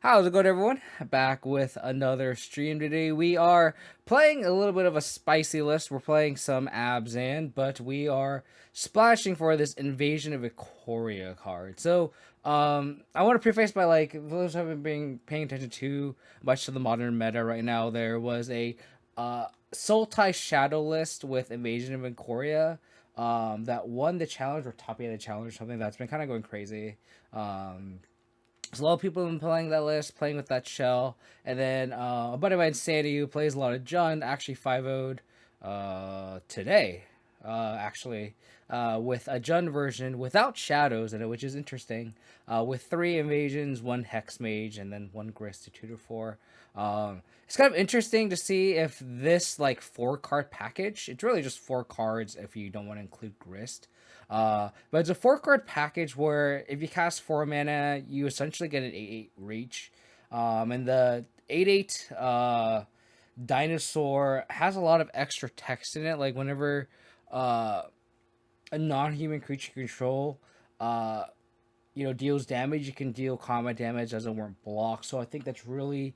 How's it going, everyone? Back with another stream today. We are playing a little bit of a spicy list. We're playing some Abzan, but we are splashing for this Invasion of Ikoria card. I want to preface by those who haven't been paying attention too much to the modern meta right now. There was a Sultai Shadow list with Invasion of Ikoria that won the challenge or top 8 of the challenge, or something that's been kind of going crazy. So a lot of people have been playing that list, playing with that shell. And then a buddy of mine, Sandy, who plays a lot of Jund, actually 5-0'd today, with a Jund version without shadows in it, which is interesting. With 3 invasions, 1 Hexmage, and then 1 Grist to tutor for. It's kind of interesting to see if this 4-card package, it's really just 4 cards if you don't want to include Grist. But it's a 4-card package where if you cast 4 mana, you essentially get an 8/8 reach. And the 8/8 dinosaur has a lot of extra text in it. Like whenever a non-human creature you control deals damage, you can deal combat damage as it weren't blocked. So I think that's really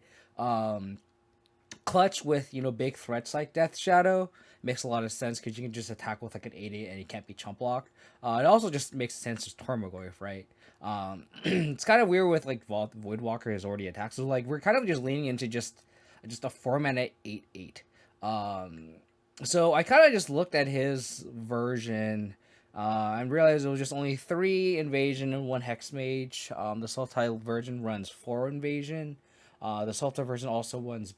clutch with big threats like Death Shadow. Makes a lot of sense because you can just attack with an 8/8 and you can't be chump blocked. It also just makes sense as Tormagoyf, right? It's kind of weird with Voidwalker is already attacked, so we're kind of just leaning into just a 4-mana 8/8. So I kind of just looked at his version and realized it was just only 3 invasion and 1 Hexmage. The Sultai version runs 4 invasion. The Sultai version also runs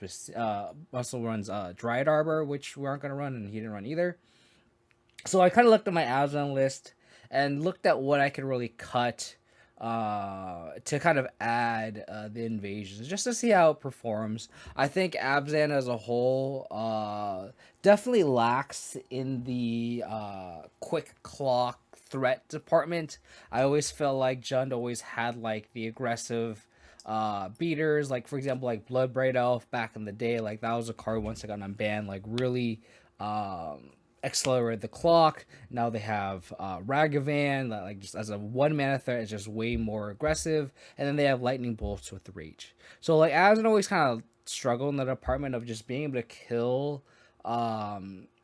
Dryad Arbor, which we aren't going to run, and he didn't run either. So I kind of looked at my Abzan list and looked at what I could really cut to kind of add the invasions, just to see how it performs. I think Abzan as a whole definitely lacks in the quick clock threat department. I always felt like Jund always had the aggressive beaters, for example Bloodbraid Elf back in the day. That was a card once it got unbanned, really accelerated the clock. Now they have Ragavan that just as a 1-mana threat is just way more aggressive, and then they have Lightning Bolts with reach. So Abzan always kind of struggled in the department of just being able to kill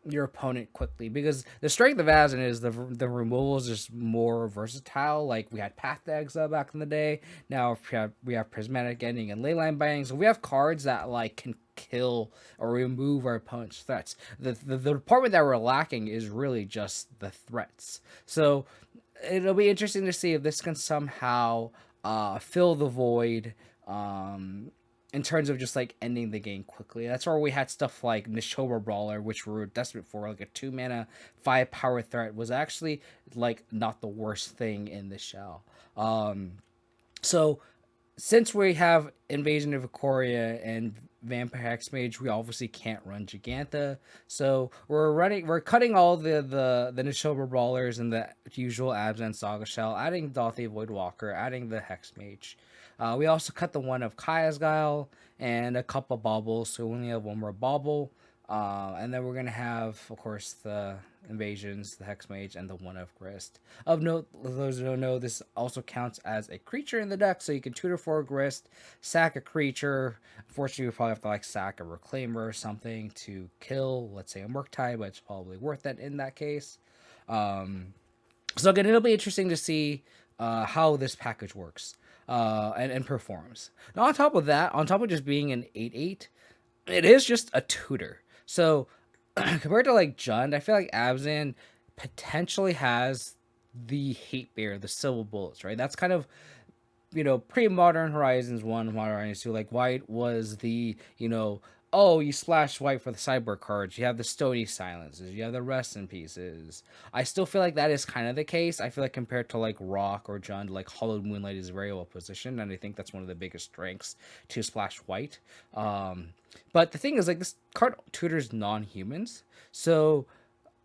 your opponent quickly, because the strength of Abzan is the removal is just more versatile. We had Path to Exile back in the day. Now we have Prismatic Ending and Leyline Binding, so we have cards that can kill or remove our opponent's threats. The department that we're lacking is really just the threats. So it'll be interesting to see if this can somehow fill the void in terms of just ending the game quickly. That's where we had stuff like Nishoba Brawler, which we were desperate for, a 2-mana 5-power threat, was actually not the worst thing in the shell. So since we have Invasion of Ikoria and Vampire Hexmage, we obviously can't run Giganta. So we're cutting all the Nishoba Brawlers and the usual Abzan Saga shell, adding Dothy Voidwalker, adding the Hexmage. We also cut the one of Kaya's Guile and a couple Baubles, so we only have 1 more Bauble. And then we're going to have, of course, the invasions, the Hexmage, and the 1 of Grist. Of note, those who don't know, this also counts as a creature in the deck, so you can tutor for a Grist, sack a creature. Unfortunately, we probably have to sack a Reclaimer or something to kill, let's say, a Murktide, but it's probably worth it in that case. So again, it'll be interesting to see how this package works and performs. Now, on top of that, on top of just being an 8/8, it is just a tutor. So compared to Jund, I feel like Abzan potentially has the Hate Bear, the Silver Bullets, right? That's kind of pre-Modern Horizons 1, Modern Horizons 2. White was the oh, you splash white for the sideboard cards. You have the Stony Silences. You have the Rest in Pieces. I still feel like that is kind of the case. I feel like compared to Rock or Jund, Hollowed Moonlight is very well positioned, and I think that's one of the biggest strengths to splash white. But the thing is, this card tutors non-humans, so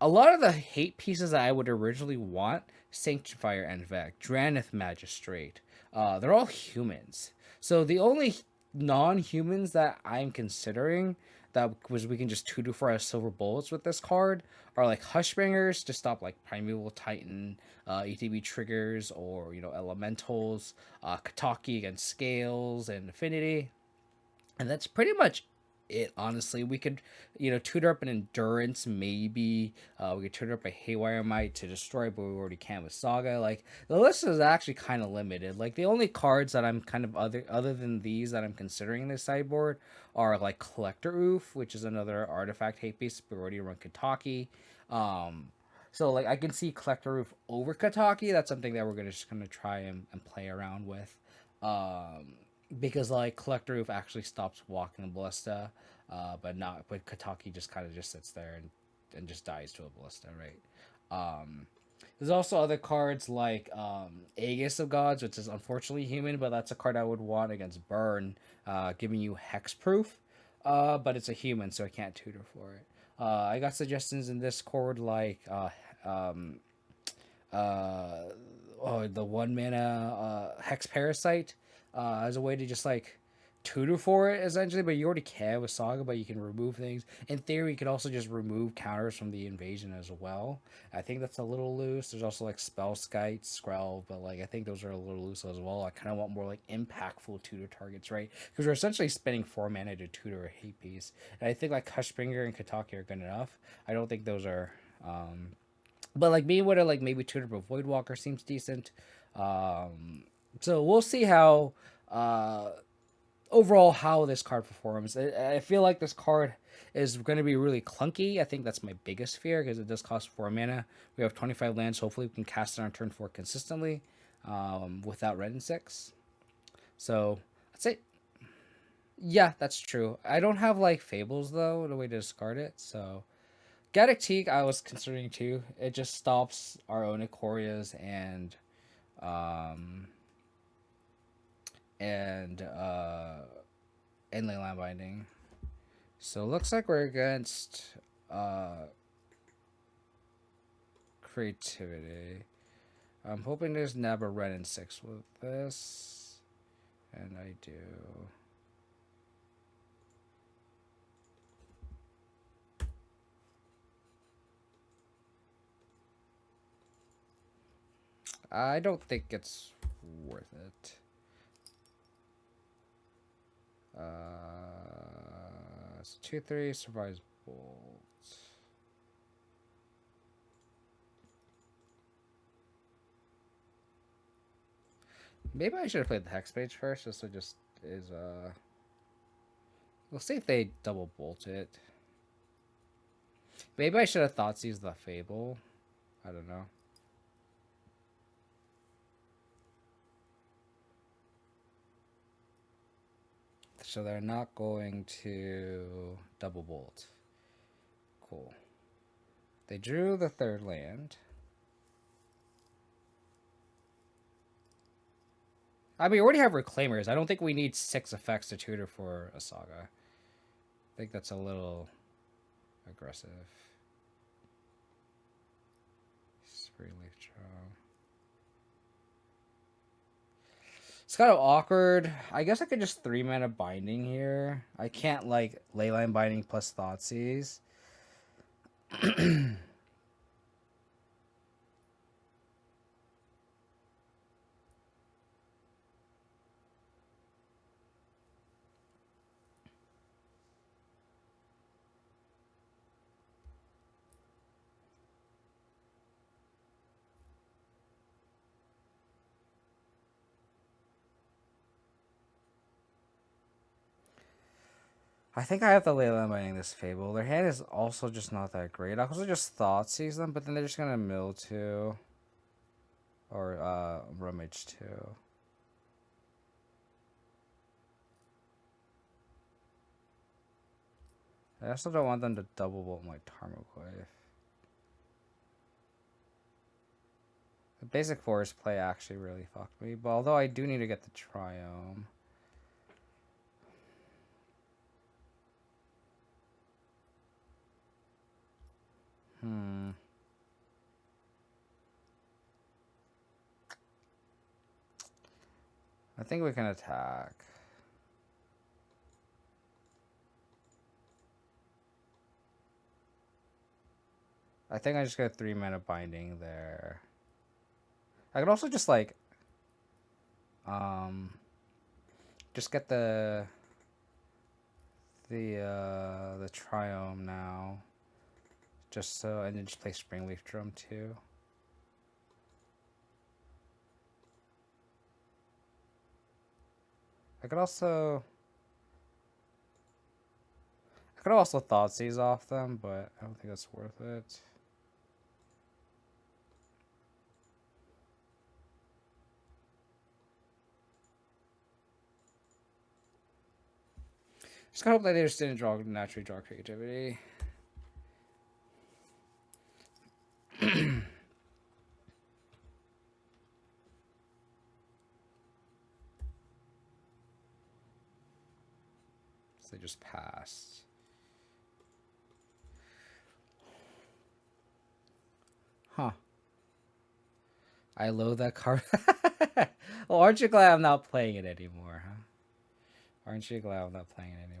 a lot of the hate pieces that I would originally want, Sanctifier Envec, Dranith Magistrate, they're all humans. So the only non-humans that I'm considering that was we can just tutor for as silver bullets with this card are like Hushbringers to stop like Primeval Titan, ETB triggers, or elementals, Kataki against Scales and Affinity, and that's pretty much it. Honestly, we could tutor up an Endurance, maybe we could tutor up a Haywire Might to destroy, but we already can with Saga. Like, the list is actually kind of limited. Like, the only cards that I'm kind of other than these that I'm considering in this sideboard are like Collector Oof, which is another artifact hate piece, but we already run Kataki. So like I can see Collector Roof over Kataki. That's something that we're gonna try and play around with. Um, because like Collector Roof actually stops walking Ballista, but Kataki just kind of just sits there and just dies to a Ballista, right? There's also other cards like Aegis of Gods, which is unfortunately human, but that's a card I would want against Burn, giving you hexproof. But it's a human, so I can't tutor for it. I got suggestions in Discord like um, uh, the 1 mana Hex Parasite as a way to just like tutor for it essentially, but you already can with Saga, but you can remove things. In theory, you could also just remove counters from the invasion as well. I think that's a little loose. There's also like Spell Skite, Skrell, but like I think those are a little loose as well. I kind of want more like impactful tutor targets, right? Because we're essentially spending 4 mana to tutor a hate piece, and I think like Hushbringer and Kataki are good enough. I don't think those are. But like being able to like maybe tutor a Voidwalker seems decent. Um, so we'll see how overall how this card performs. I feel like this card is going to be really clunky. I think that's my biggest fear because it does cost 4 mana. We have 25 lands. Hopefully we can cast it on turn 4 consistently without red and 6. So that's it. Yeah, that's true. I don't have like Fables though, the way to discard it. So Gaddock Teak I was considering too. It just stops our own Ikorias um and Leyline Binding. So it looks like we're against Creativity. I'm hoping there's never red and 6 with this. And I do. I don't think it's worth it. It's 2/3 survives bolt. Maybe I should have played the Hexmage first, just so it just is we'll see if they double bolt it. Maybe I should have thought these the Fable. I don't know. So they're not going to double bolt. Cool. They drew the 3rd land. I mean, we already have Reclaimers. I don't think we need 6 effects to tutor for a Saga. I think that's a little aggressive. Springleaf Draw. It's kind of awkward. I guess I could just 3 mana Binding here. I can't like Leyline Binding plus Thoughtseize. I think I have to Leyline Binding this Fable. Their hand is also just not that great. I also just Thoughtseize them, but then they're just gonna mill 2. Or Rummage 2. I also don't want them to double bolt my Tarmogoyf. The basic forest play actually really fucked me, but although I do need to get the Triome. I think we can attack. I think I just got 3 mana binding there. I could also just like just get the Triome now. Just so, and then just play Springleaf Drum too. I could also Thoughtseize off them, but I don't think that's worth it. Just gotta hope that they just didn't naturally draw creativity. So they just passed. Huh. I loathe that card. Well, aren't you glad I'm not playing it anymore, huh? Aren't you glad I'm not playing it anymore?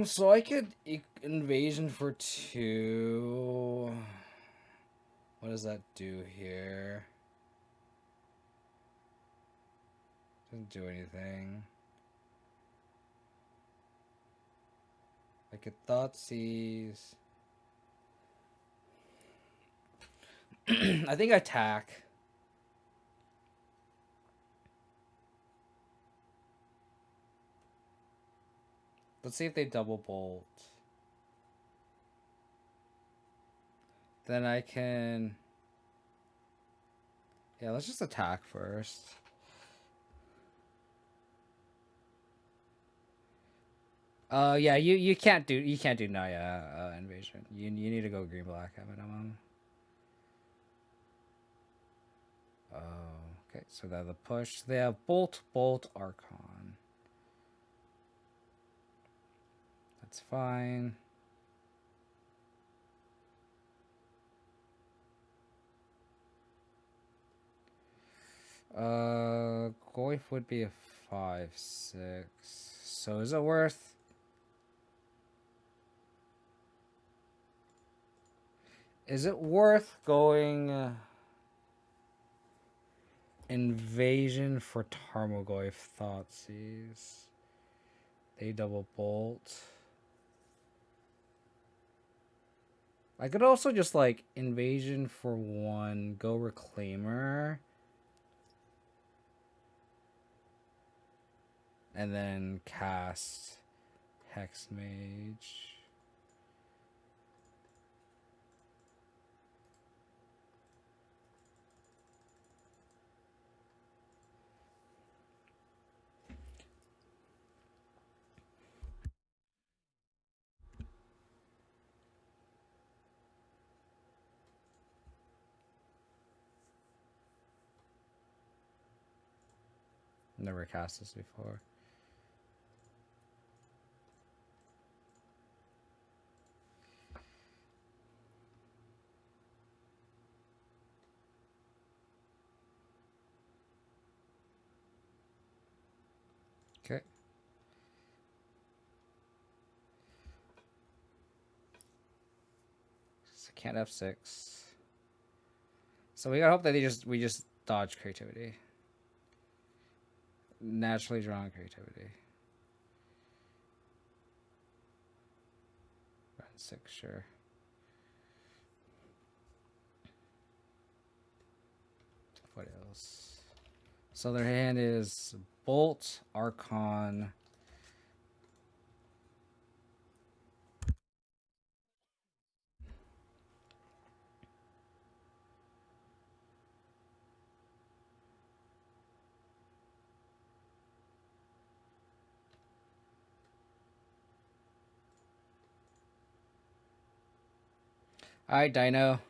So I could Invasion for 2. What does that do here? Doesn't do anything. I could Thoughtseize. I think I attack. Let's see if they double bolt. Then I can... Yeah, let's just attack first. Yeah, you can't do Naya Invasion. You need to go green black at minimum. Oh, okay. So that the push. They have Bolt Archon. That's fine. Goif would be a 5/6. So is it worth? Is it worth going Invasion for Tarmogoyf Thoughtseize? They double bolt. I could also just like Invasion for 1, go Reclaimer. And then cast Hexmage. Never cast this before. Okay. So can't F6. So we gotta hope that we just dodge creativity. Naturally drawn creativity. Run 6, sure. What else? So their hand is Bolt, Archon. Alright, Dino.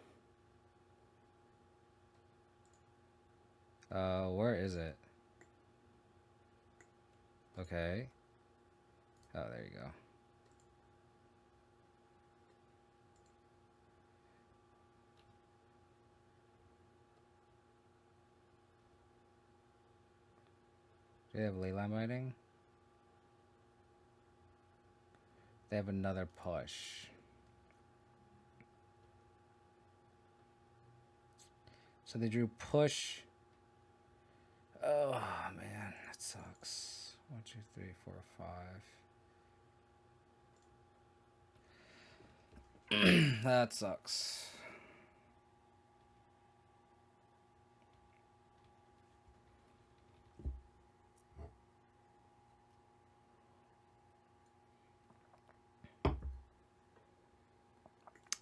Where is it? Okay. Oh, there you go. They have Leyline Binding. They have another push. So they drew push. Oh man, that sucks. 1, 2, 3, 4, 5. That sucks.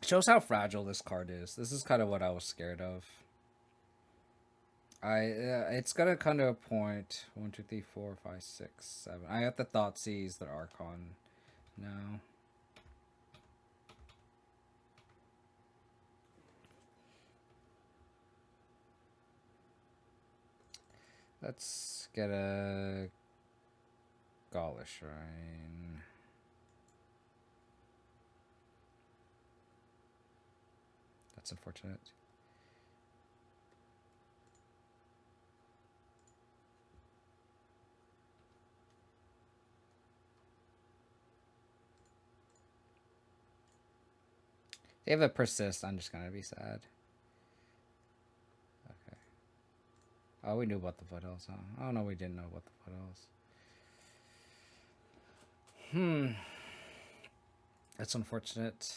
Shows how fragile this card is. This is kind of what I was scared of. It's gonna come to a point. 1, 2, 3, 4, 5, 6, 7. I have the Thoughtseize, the Archon now. Let's get a Guile Shrine. That's unfortunate. They have a persist. I'm just gonna be sad. Okay. Oh, we knew about the foothills, huh? Oh no, we didn't know about the foothills. That's unfortunate.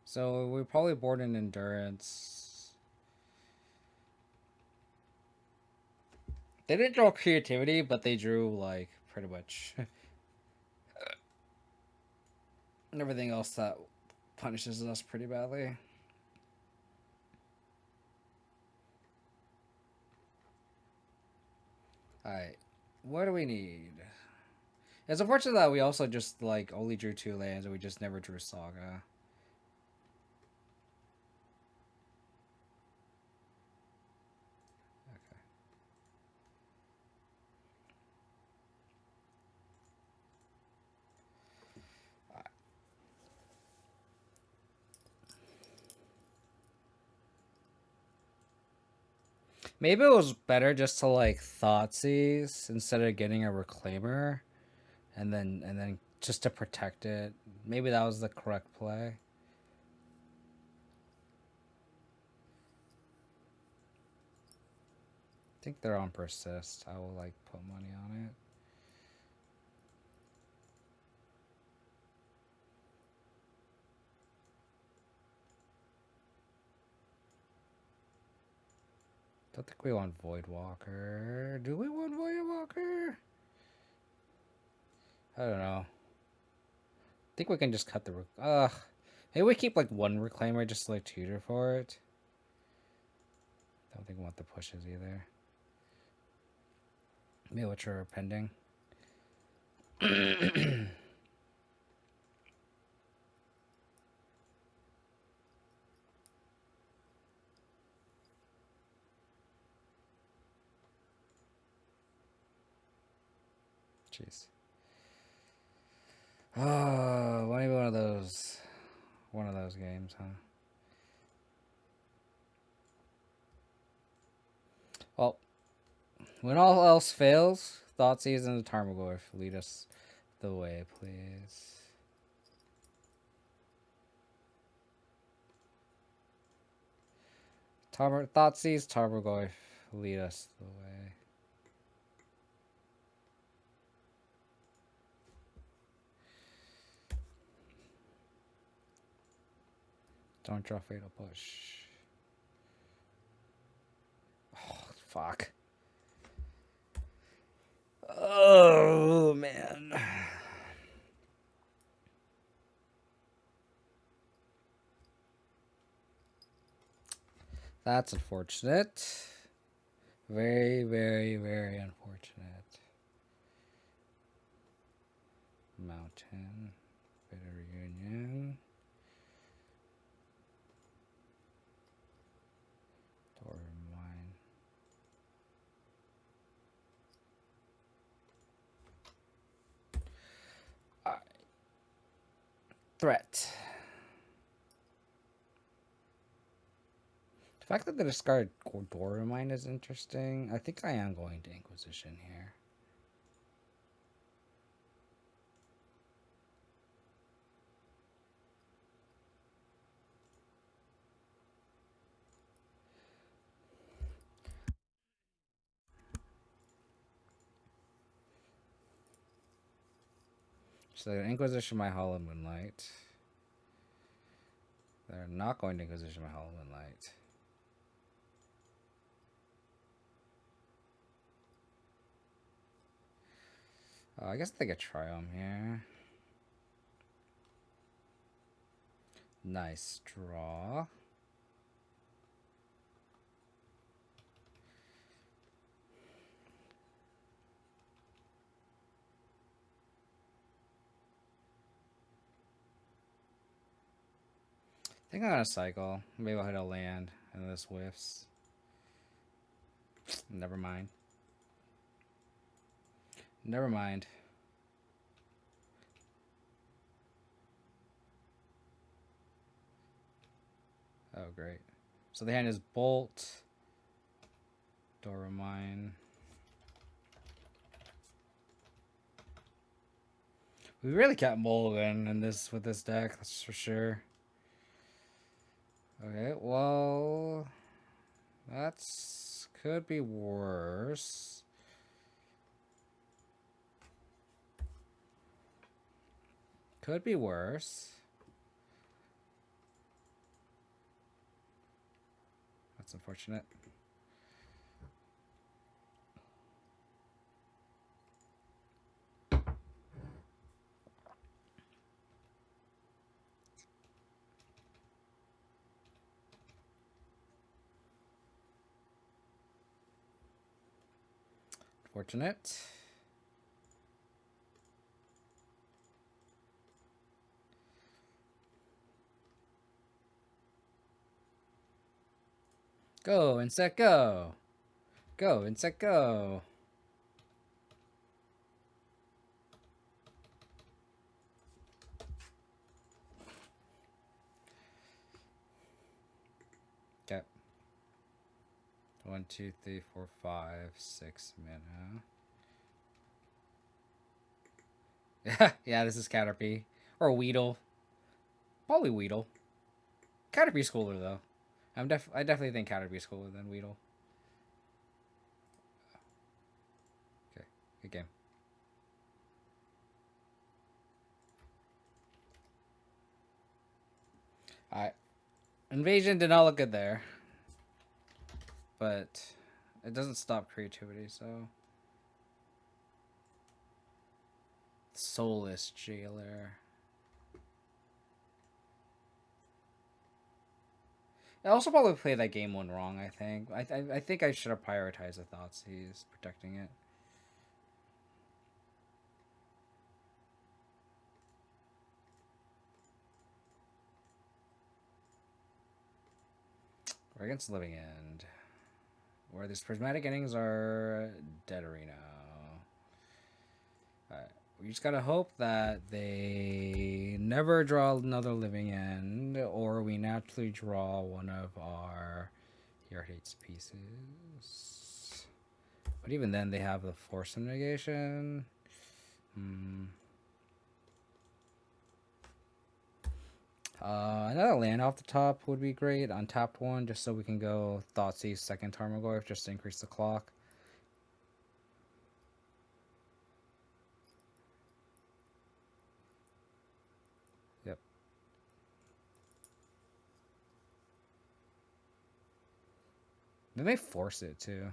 So we're probably bored in endurance. They didn't draw creativity, but they drew like pretty much everything else that punishes us pretty badly. Alright, what do we need? It's unfortunate that we also just like only drew 2 lands and we just never drew Saga. Maybe it was better just to like Thoughtseize instead of getting a Reclaimer, and then just to protect it. Maybe that was the correct play. I think they're on persist. I will like put money on it. Don't think we want Voidwalker. Do we want Voidwalker? I don't know. I think we can just cut the... maybe we keep like 1 Reclaimer just to like tutor for it. Don't think we want the pushes either. Maybe which are pending. Jeez. Oh, maybe one of those games, huh? Well, when all else fails, Thoughtseize and the Tarmogoyf lead us the way, please. Thoughtseize, Tarmogoyf lead us the way. Don't draw Fatal Push. Oh, fuck. Oh, man. That's unfortunate. Very, very, very unfortunate. Mountain. Bitter Reunion. Mine. Alright. Threat. The fact that they discard Dormine is interesting. I think I am going to Inquisition here. So they're Inquisition my Hollow Moonlight. They're not going to Inquisition my Hollow Moonlight. I guess they could try them here. Nice draw. I think I'm gonna cycle. Maybe I'll hit a land and this whiffs. Never mind. Never mind. Oh, great. So the hand is Bolt, Doramine. We really can't mulligan in this with this deck, that's for sure. Okay, well, that's could be worse. Could be worse. That's unfortunate. Fortunate. Go, insect, go. Go, insect, go. Okay. 1, 2, 3, 4, 5, 6 mana. Yeah, yeah, this is Caterpie. Or Weedle. Probably Weedle. Caterpie's cooler, though. I definitely think Caterpie's cooler than Weedle. Okay, good game. Alright. Invasion did not look good there. But it doesn't stop creativity, so... Soulless Jailer. I also probably played that game one wrong, I think. I think I should have prioritized the thoughts he's protecting it. We're against Living End. Where these prismatic endings are dead arena. Alright. We just gotta hope that they never draw another Living End, or we naturally draw one of our Yard Hates pieces. But even then, they have the Force negation. Another land off the top would be great on top one, just so we can go Thoughtseize second Tarmogoyf, just to increase the clock. Yep. They may force it too.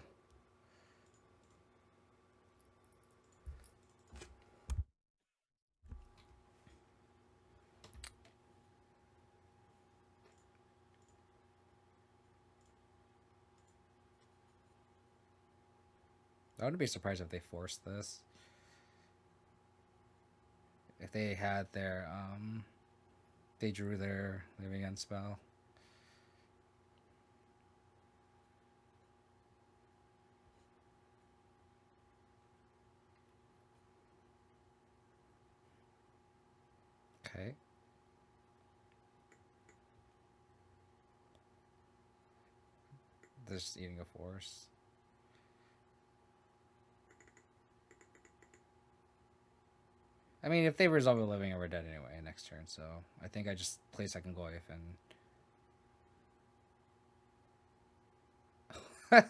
I wouldn't be surprised if they forced this. If they had their, they drew their Living End spell. Okay. this eating a force. I mean, if they resolve a living, we're dead anyway next turn, so I think I just play second Goyf and...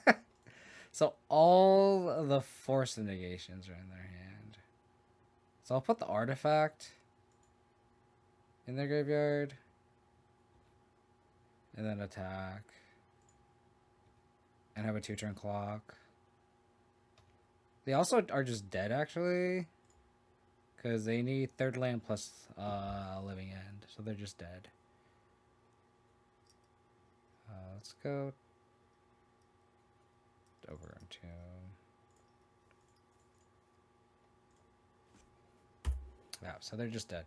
So all the force negations are in their hand. So I'll put the artifact in their graveyard. And then attack. And have a 2-turn clock. They also are just dead, actually. Because they need third land plus a living end. So they're just dead. Let's go over into... Yeah, so they're just dead.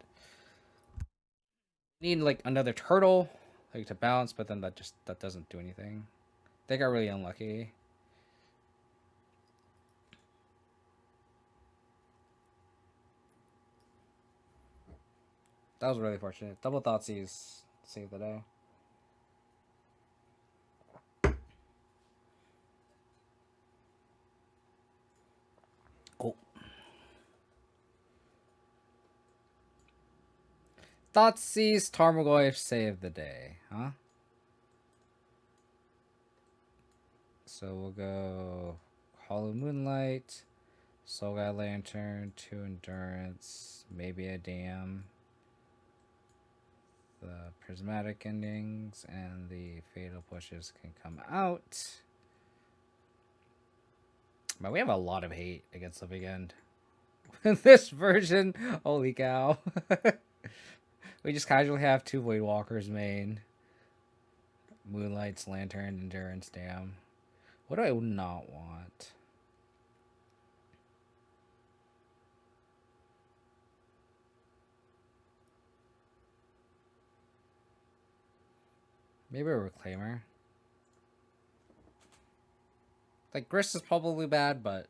Need like another turtle like to bounce, but then that doesn't do anything. They got really unlucky. That was really fortunate. Double Thoughtseize saved the day. Oh. Thoughtseize Tarmogoyf saved the day, huh? So we'll go Hollow Moonlight, Soul Guide Lantern, 2 Endurance, maybe a Dam. The Prismatic Endings and the Fatal Pushes can come out. But we have a lot of hate against the big end. In this version, holy cow. We just casually have 2 Voidwalkers main. Moonlight's Lantern, Endurance, Dam. What do I not want? Maybe a Reclaimer. Like, Grist is probably bad, but...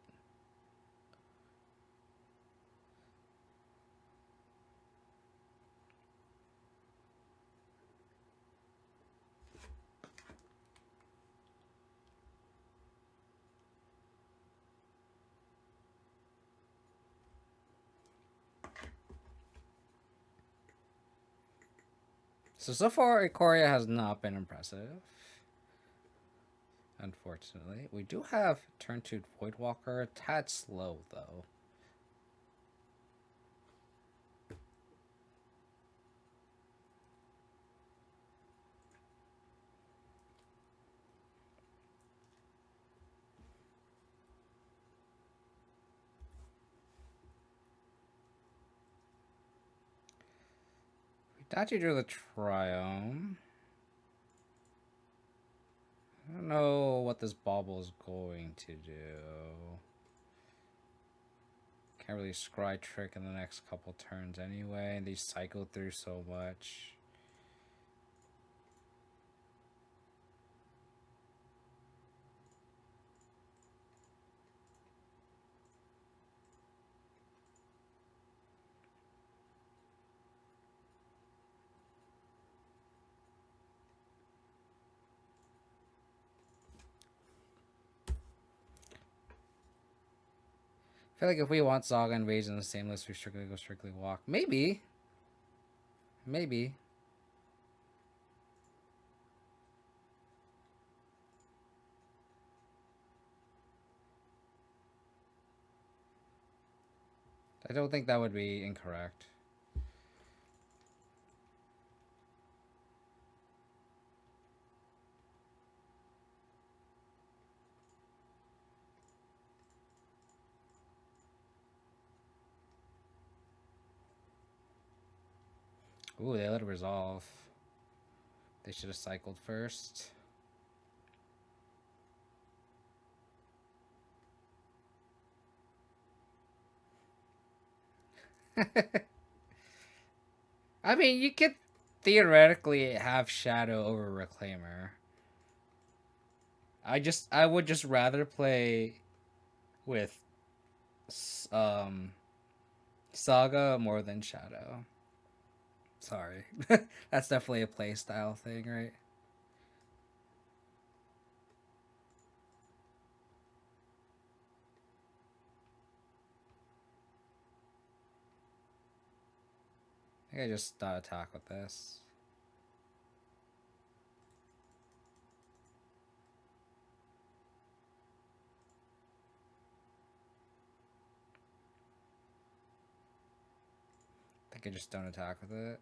So far, Ikoria has not been impressive. Unfortunately. We do have turn 2 Voidwalker. A tad slow, though. We actually drew the Triome. I don't know what this Bauble is going to do. Can't really scry trick in the next couple turns anyway. They cycle through so much. I feel like if we want Saga and Invasion in the same list, we strictly go strictly walk. Maybe. Maybe. I don't think that would be incorrect. Ooh, they let it resolve. They should have cycled first. I mean, you could theoretically have Shadow over Reclaimer. I would just rather play with Saga more than Shadow. Sorry. That's definitely a playstyle thing, right? think I just attack with this. I think I just don't attack with it.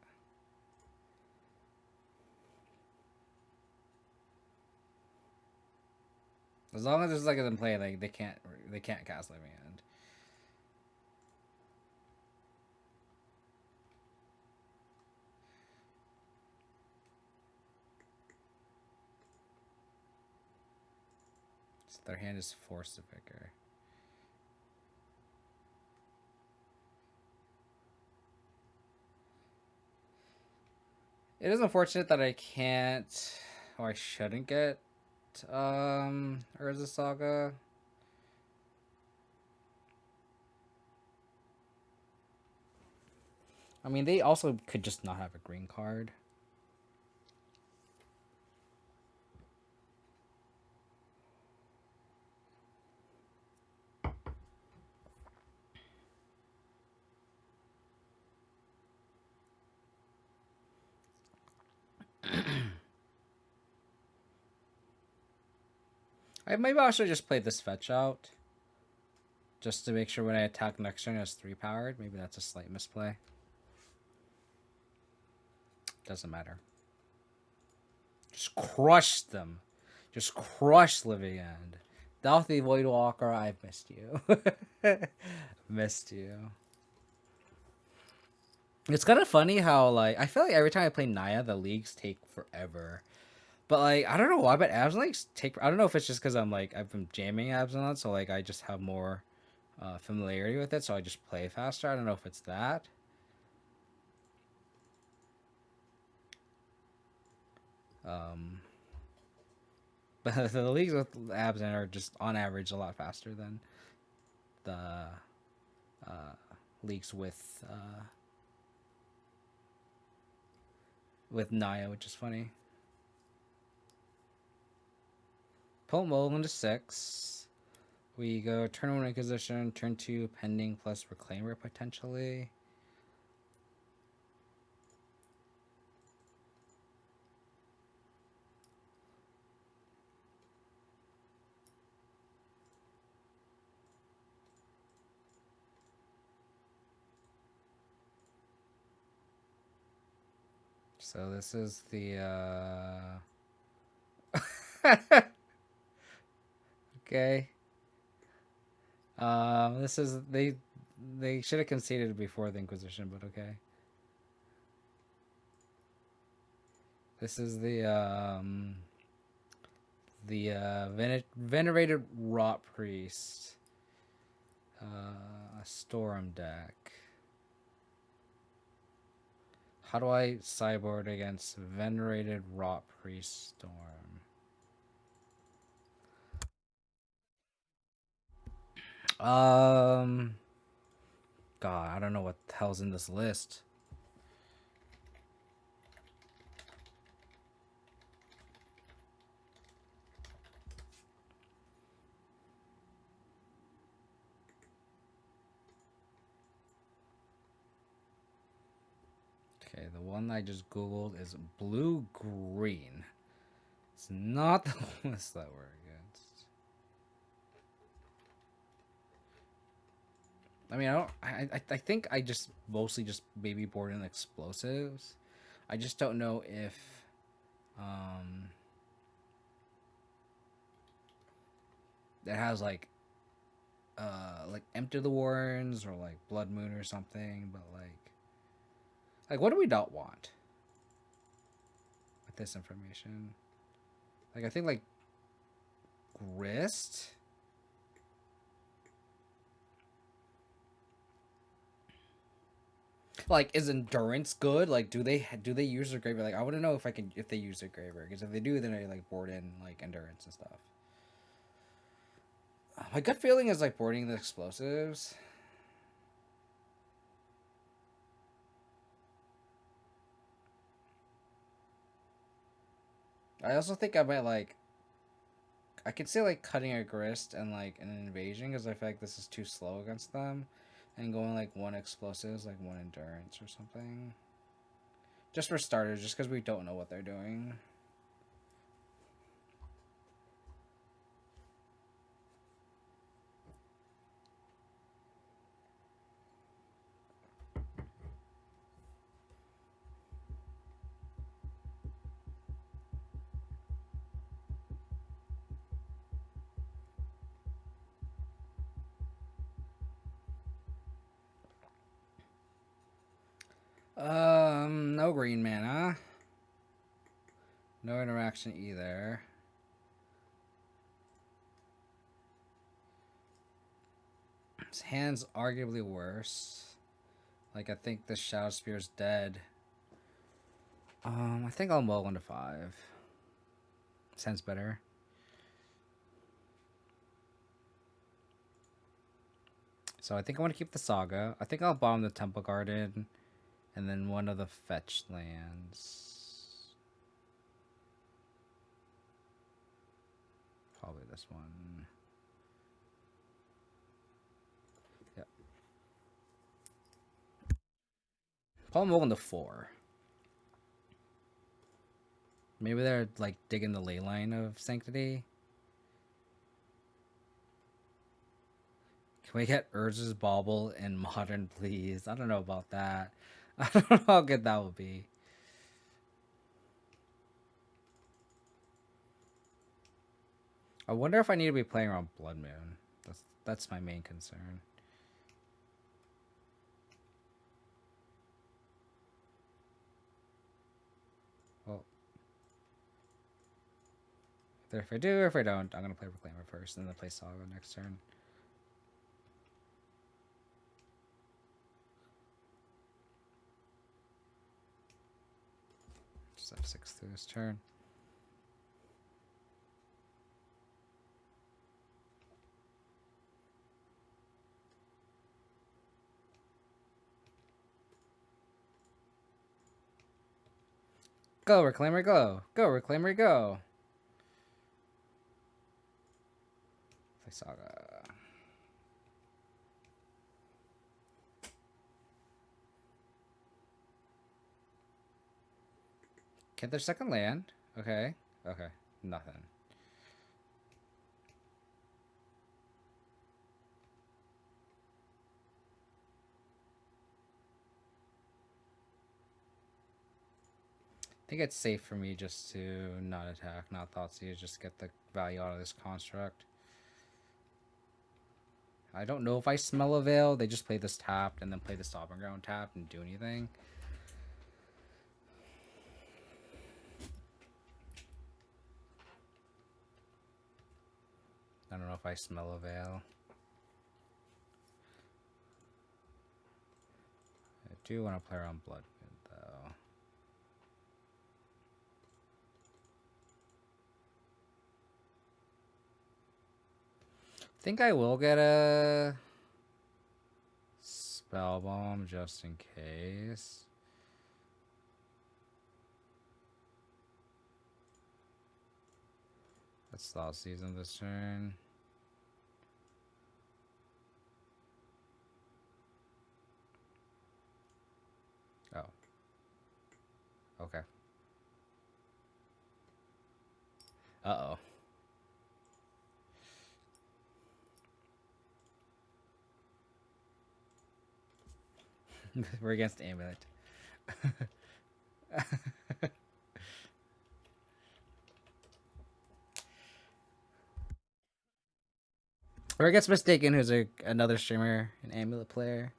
As long as there's like them play, like they can't cast Living End. So their hand is forced to Vicar. It is unfortunate that I can't, or I shouldn't get, Urza Saga. I mean, they also could just not have a green card. Maybe I should just play this fetch out. Just to make sure when I attack next turn it's 3 powered. Maybe that's a slight misplay. Doesn't matter. Just crush them. Just crush Living End. Dalthy Voidwalker, I've missed you. Missed you. It's kind of funny how, like, I feel like every time I play Naya, the leagues take forever. But, like, I don't know why, but Abzan, like, I don't know if it's just because I've been jamming Abzan, so, like, I just have more familiarity with it, so I just play faster. I don't know if it's that. But the leagues with Abzan are just, on average, a lot faster than the leagues with Naya, which is funny. Pull Mold into 6. We go turn 1 Inquisition, turn 2 Pending plus Reclaimer potentially. So this is the okay. This is they should have conceded before the Inquisition, but okay. This is the Venerated Rotpriest Storm deck. How do I sideboard against Venerated Rotpriest Storm? God, I don't know what the hell's in this list. Okay, the one I just googled is blue-green. It's not the list that we're against. I mean, I think I just mostly just baby board in explosives. I just don't know if it has like Empty the Warrens or like Blood Moon or something, but like what do we not want with this information? Like I think like Grist. Like, is endurance good? Like, do they use their graveyard? Like, I want to know if they use their graveyard, because if they do, then I like board in like endurance and stuff. My gut feeling is like boarding the explosives. I also think I might like. I could say like cutting a Grist and like an invasion, because I feel like this is too slow against them, and going like 1 explosives, like 1 endurance or something. Just for starters, just because we don't know what they're doing. No green mana. No interaction either. His hand's arguably worse. Like, I think the Shadow Spear's dead. I think I'll mull 1 to 5. Sounds better. So I think I want to keep the Saga. I think I'll bottom the Temple Garden. And then one of the fetch lands. Probably this one. Yep. Probably mull 1 to 4. Maybe they're like digging the ley line of Sanctity. Can we get Urza's Bauble in Modern, please? I don't know about that. I don't know how good that would be. I wonder if I need to be playing around Blood Moon. That's my main concern. Well, either if I do or if I don't, I'm gonna play Reclaimer first, and then play Saga next turn. Just have 6 through this turn. Go, Reclaimer, go! Go, Reclaimer, go! Play Saga. Get their second land. Okay. Okay. Nothing. I think it's safe for me just to not attack, not Thoughtseize, just get the value out of this construct. I don't know if I smell a Veil. They just play this tapped and then play the Sovereign Ground tapped and do anything. I don't know if I smell a Veil. I do want to play around Blood Moon, though. I think I will get a Spell Bomb just in case. That's Thoughtseize this turn. Oh. Okay. Uh-oh. We're against Amulet. Or against Mistaken, who's another streamer, an Amulet player.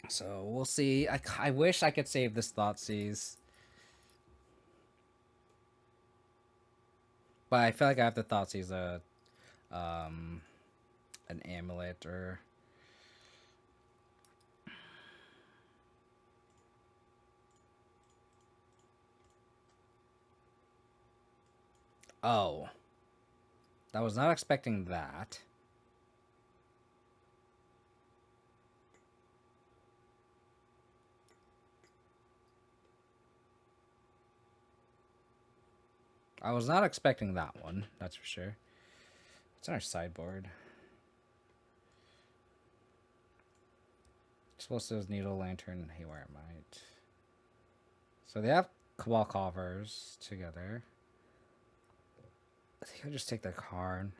So we'll see. I wish I could save this Thoughtseize. But I feel like I have to Thoughtseize an Amulet or... Oh. I was not expecting that. I was not expecting that one, that's for sure. It's on our sideboard. Explosives, Needle, Lantern, Haywire Might. So they have Cabal Coffers together. I think I'll just take the card.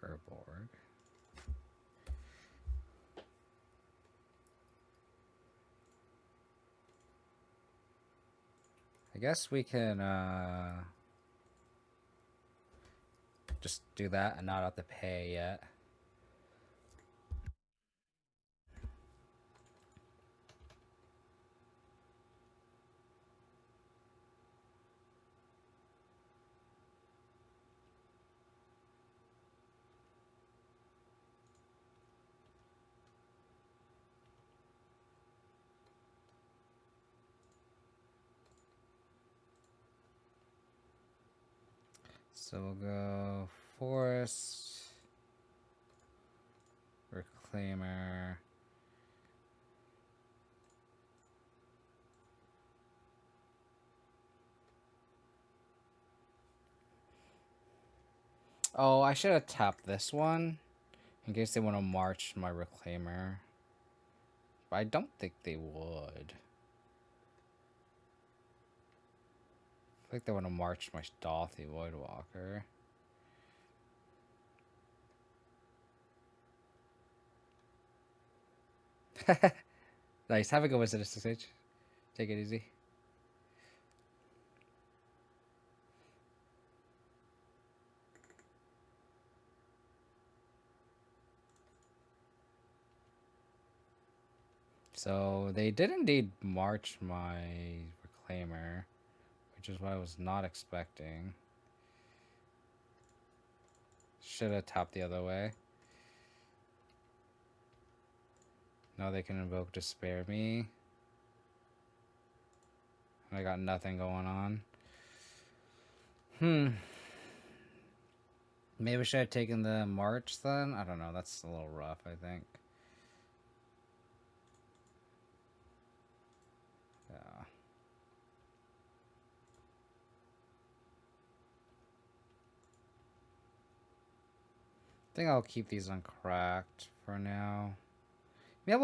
Urborg. I guess we can just do that and not have to pay yet. So we'll go Forest, Reclaimer, oh, I should have tapped this one in case they want to march my Reclaimer. But I don't think they would. I think they want to march my Stealthy Voidwalker. Nice. Have a good one, Sinister Sage. Take it easy. So they did indeed march my Reclaimer, which is what I was not expecting. Should have tapped the other way. Now they can invoke to spare me. I got nothing going on. Maybe I should have taken the march then? I don't know. That's a little rough, I think. Yeah. I think I'll keep these uncracked for now. Maybe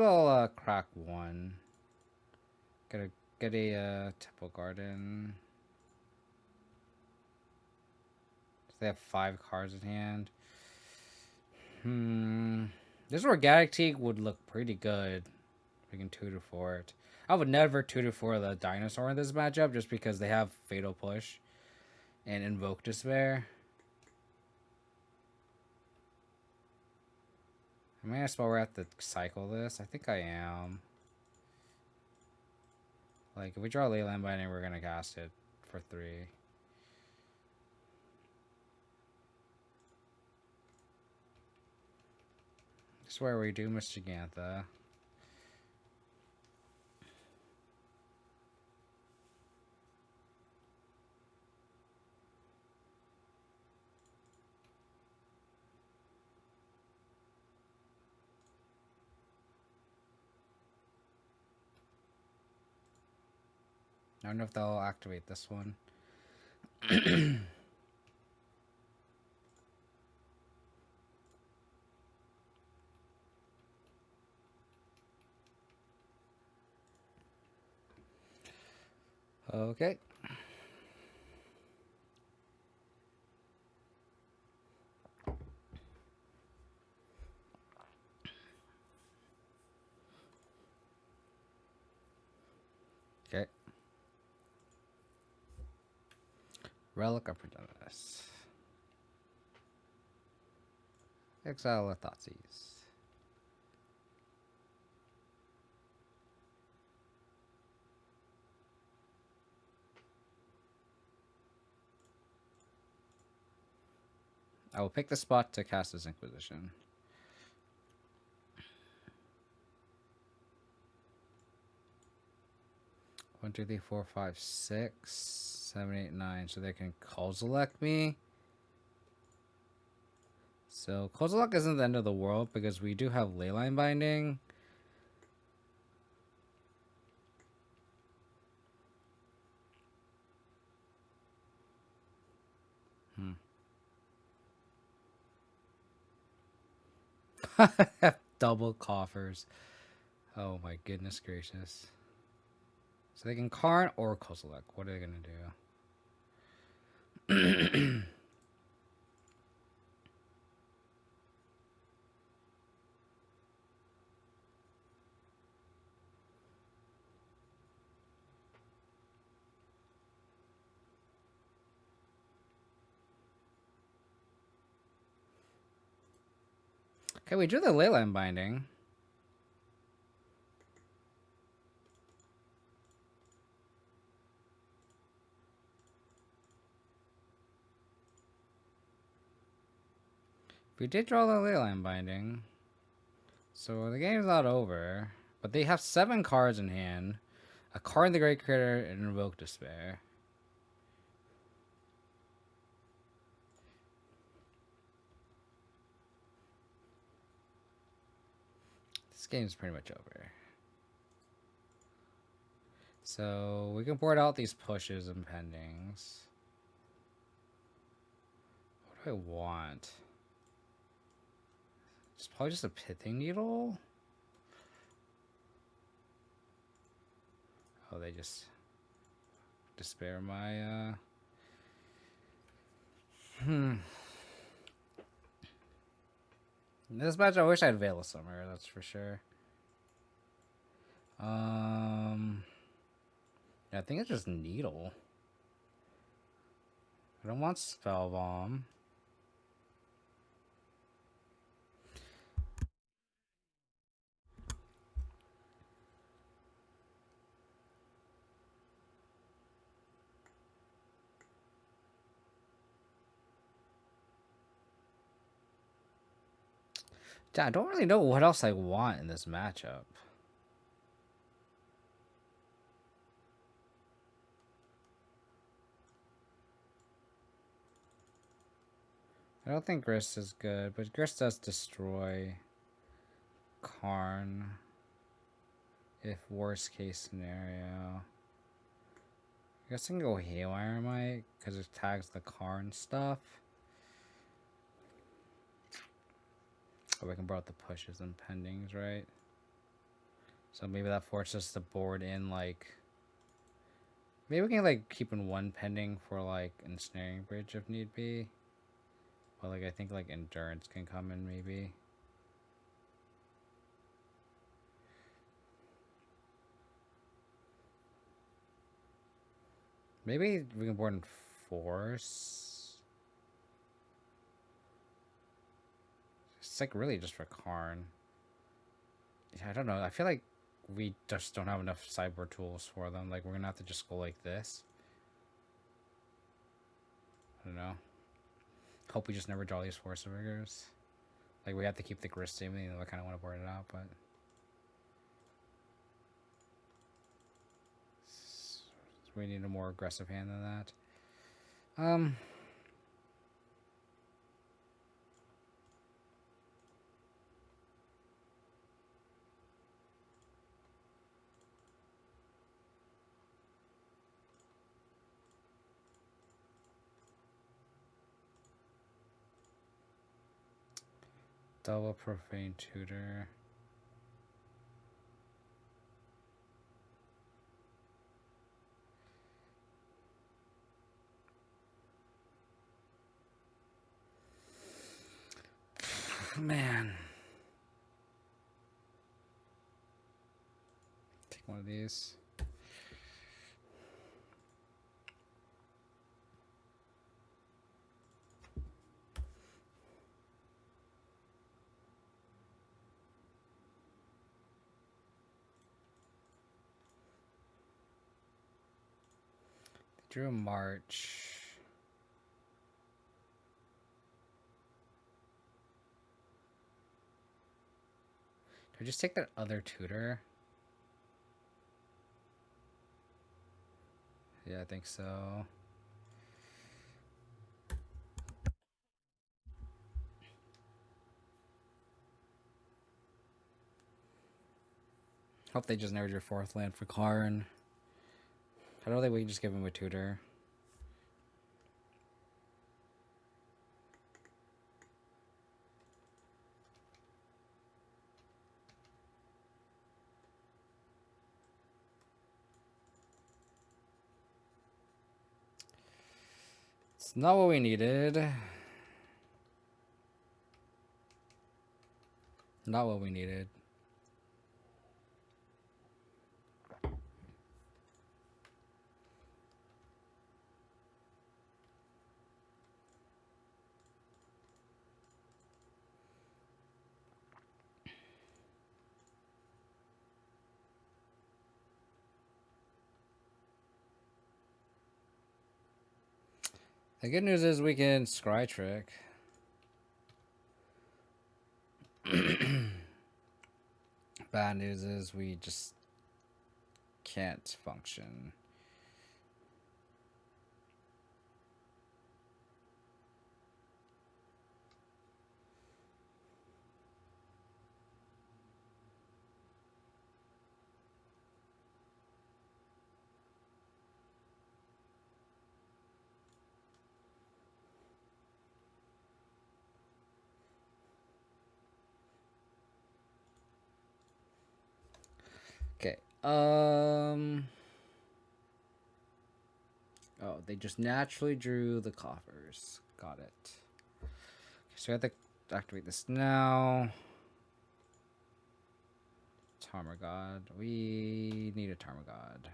I'll crack one. Get a Temple Garden. So they have 5 cards in hand. This Organic Teak would look pretty good. We can tutor for it. I would never tutor for the Dinosaur in this matchup just because they have Fatal Push and Invoke Despair. I may as well have to cycle this. I think I am. Like, if we draw Leyline Binding, we're going to cast it for 3. This is where we do Miss Gigantha. I don't know if they'll activate this one. Okay. Okay. Relic of Predominus. Exile of Thoughtseize. I will pick the spot to cast his Inquisition. One, two, three, four, five, 6, 7, 8, 9. So they can Kozilek me. So Kozilek isn't the end of the world because we do have Leyline Binding. Double coffers. Oh my goodness gracious. So they can Karn or Kozilek. What are they gonna do? Okay, we drew the Leyline Binding. We did draw the Leyline Binding. So the game's not over. But they have 7 cards in hand. A card in the Great Critter and Invoke Despair. This game's pretty much over. So we can board out these pushes and pendings. What do I want? It's probably just a Pithing Needle. Oh, they just despair my This match I wish I had Veil of Summer, that's for sure. Yeah, I think it's just Needle. I don't want Spell Bomb. I don't really know what else I want in this matchup. I don't think Grist is good, but Grist does destroy Karn. If worst case scenario. I guess I can go Haywire Mite because it tags the Karn stuff. Oh, we can bring out the pushes and pendings, right? So maybe that forces us to board in like. Maybe we can like keep in 1 pending for like Ensnaring Bridge if need be. But like I think like Endurance can come in maybe. Maybe we can board in Force. It's like really just for Karn. Yeah, I don't know. I feel like we just don't have enough cyber tools for them. Like we're gonna have to just go like this. I don't know. Hope we just never draw these Force Riggers. Like we have to keep the Grist even though I kind of want to board it out, but we need a more aggressive hand than that. Double Profane Tutor. Man. Take one of these. Drew a March. Do I just take that other tutor? Yeah, I think so. Hope they just never drew 4th land for Karn. I don't think we can just give him a tutor. It's not what we needed. Not what we needed. The good news is we can scry trick. Bad news is we just can't function. Okay. Oh, they just naturally drew the coffers. Got it. Okay, so we have to activate this now. Tarmogoyf. We need a Tarmogoyf.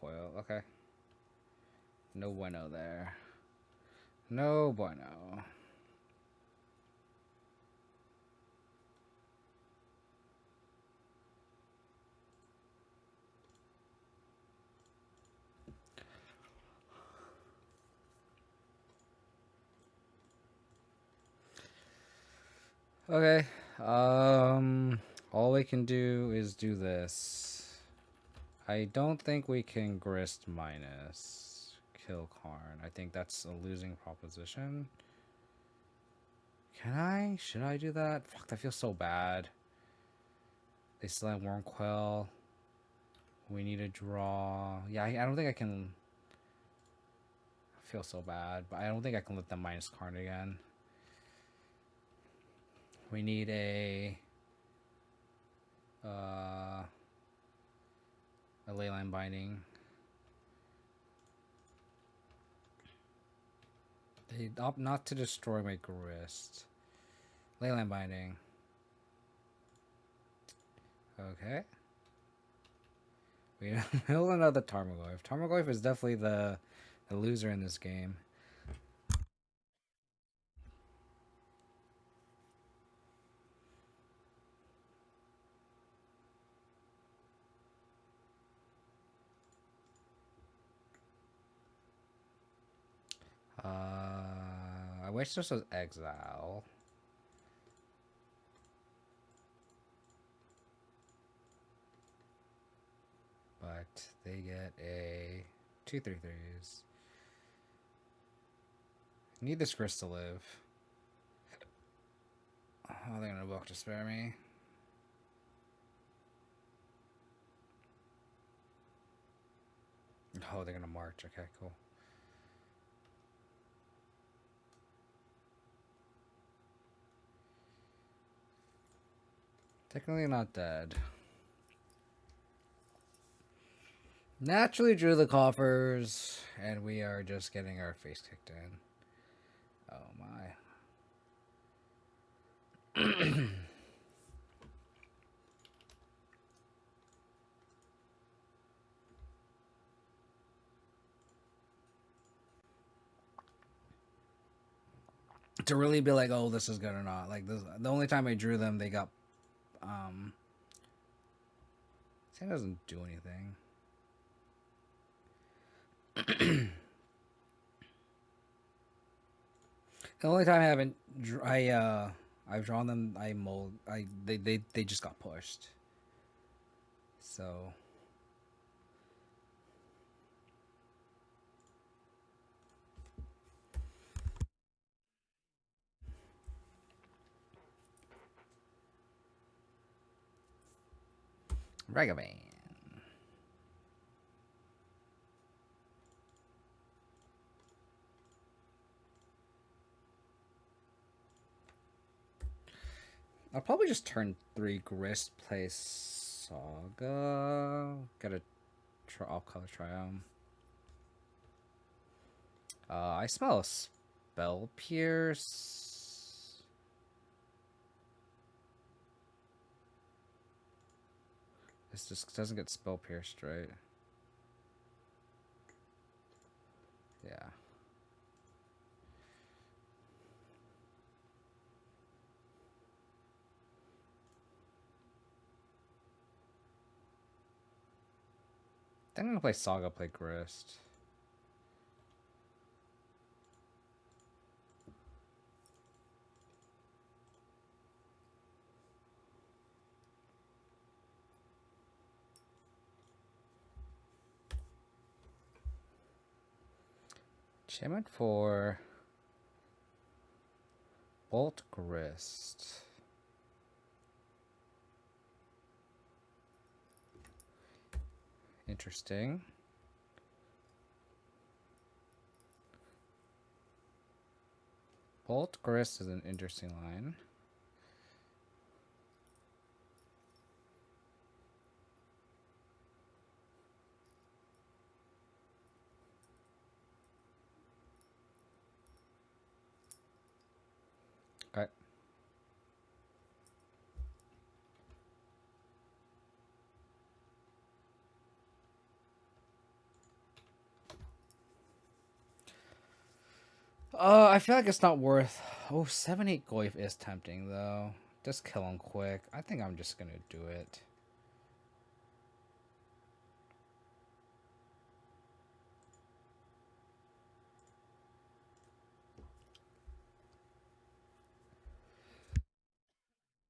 Coil. Okay. No bueno there. No bueno. Okay. All we can do is do this. I don't think we can Grist minus kill Karn. I think that's a losing proposition. Can I? Should I do that? Fuck, that feels so bad. They still have Wurmcoil. We need a draw. Yeah, I don't think I can. I feel so bad, but I don't think I can let them minus Karn again. We need a Leyline Binding. They opt not to destroy my Grist. Leyline Binding. Okay. We build another Tarmogoyf. Tarmogoyf is definitely the loser in this game. I wish this was Exile. But they get a 2/3/3s. Need this Grist to live. Oh, they're gonna book to spare me. Oh, they're gonna march. Okay, cool. Technically not dead. Naturally drew the coffers, and we are just getting our face kicked in. Oh my. To really be like, oh, this is good or not. Like this, the only time I drew them, they got. It doesn't do anything. The only time I haven't, I've drawn them. They just got pushed. So. Ragavan. I'll probably just turn 3 Grist, play Saga. Gotta try all color Triumph. I smell a Spell Pierce. This just doesn't get Spell Pierced, right? Yeah. I think I'm gonna play Saga, play Grist. Enchantment for Bolt Grist. Interesting. Bolt Grist is an interesting line. Okay. I feel like it's not worth. Oh, 7-8 Goyf is tempting though. Just kill him quick. I think I'm just gonna do it.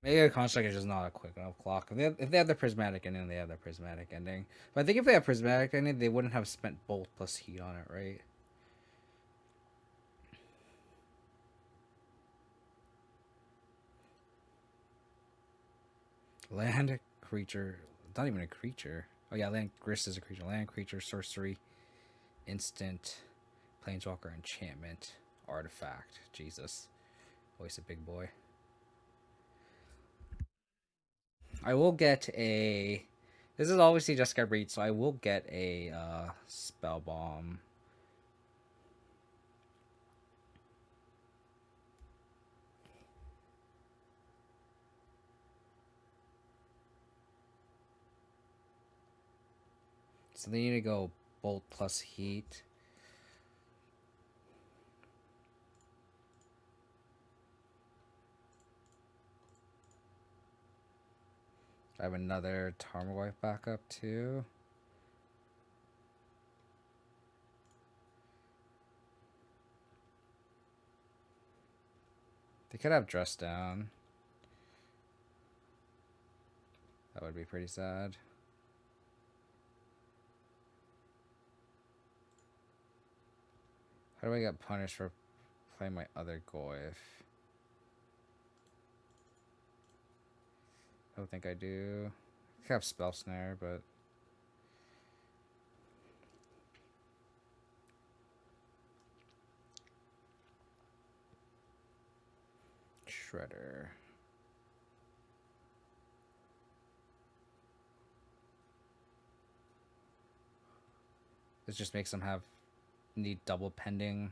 Maybe a construct is just not a quick enough clock. If they have the prismatic ending, they have the prismatic ending. But I think if they have prismatic ending, they wouldn't have spent bolt plus heat on it, right? Land creature, not even a creature. Oh yeah, land Grist is a creature. Land creature, sorcery, instant, planeswalker, enchantment, artifact. Jesus, always a big boy. I will get a. This is obviously Jeskai Breed, so I will get a spell bomb. So they need to go bolt plus heat. I have another Tarmogoyf backup too. They could have Dress Down. That would be pretty sad. How do I get punished for playing my other Goyf? I don't think I do. I could have Spell Snare, but Shredder. This just makes them need double pending.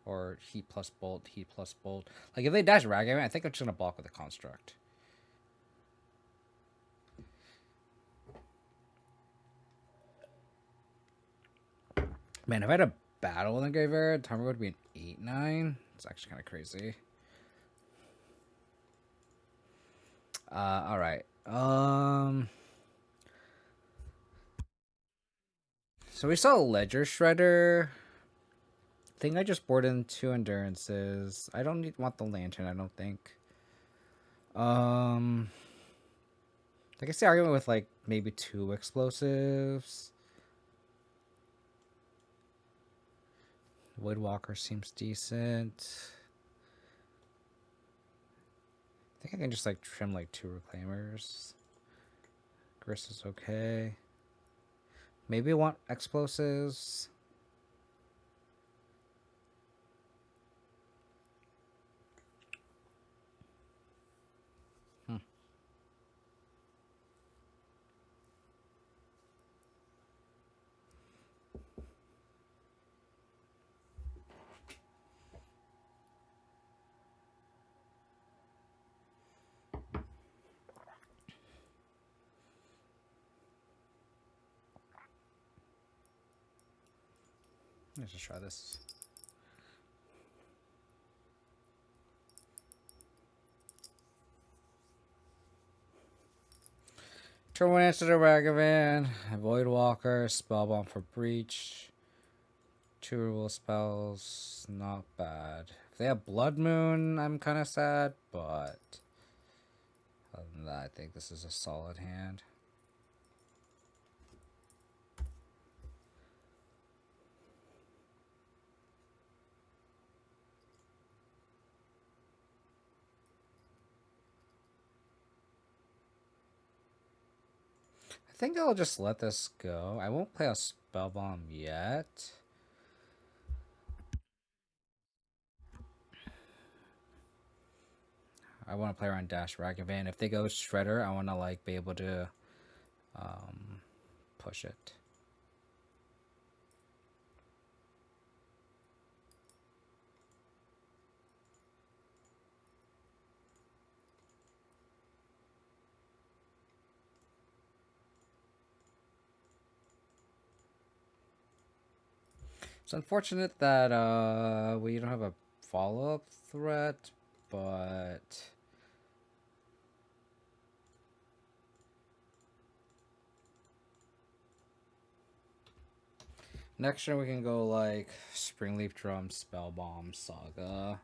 Or heat plus bolt, heat plus bolt. Like if they dash Ragavan, I think I'm just gonna block with a construct. Man, if I had a battle in the graveyard, Tarmogoyf would be an 8-9. It's actually kind of crazy. All right. So we saw Ledger Shredder. I think I just board in 2 endurances. I don't want the lantern, I don't think. I can see argument with like maybe 2 explosives. Woodwalker seems decent. I think I can just like trim like 2 reclaimers. Grist is okay. Maybe I want explosives. Let's just try this. Turn 1 answer to Ragavan. Void Walker. Spellbomb for Breach. 2 removal spells. Not bad. If they have Blood Moon, I'm kind of sad, but other than that, I think this is a solid hand. I think I'll just let this go. I won't play a Spellbomb yet. I want to play around Dash Ragavan. If they go Shredder, I want to like be able to push it. It's unfortunate that we don't have a follow-up threat, but next turn we can go like Springleaf Drum, Spellbomb, Saga.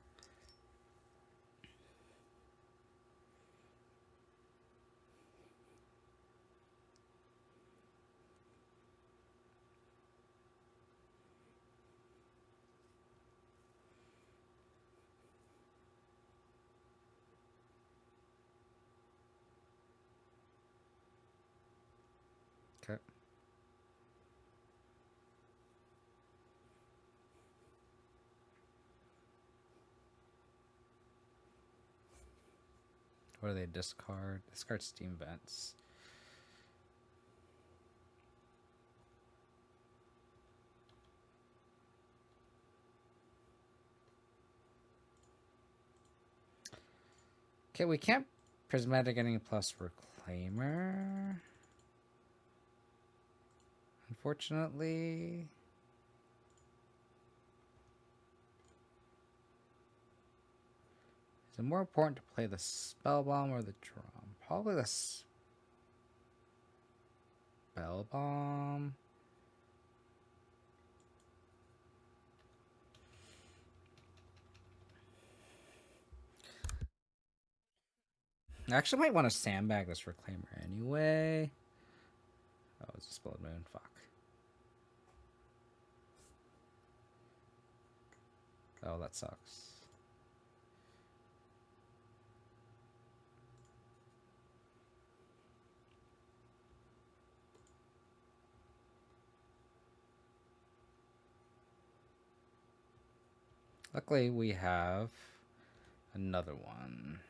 Okay. What do they discard? Discard Steam Vents. Okay, we can't Prismatic Ending plus Reclaimer. Unfortunately. Is it more important to play the Spellbomb or the Drum? Probably the Spellbomb. I actually might want to sandbag this Reclaimer anyway. Oh, it's a Blood Moon. Fuck. Oh, that sucks. Luckily, we have another one.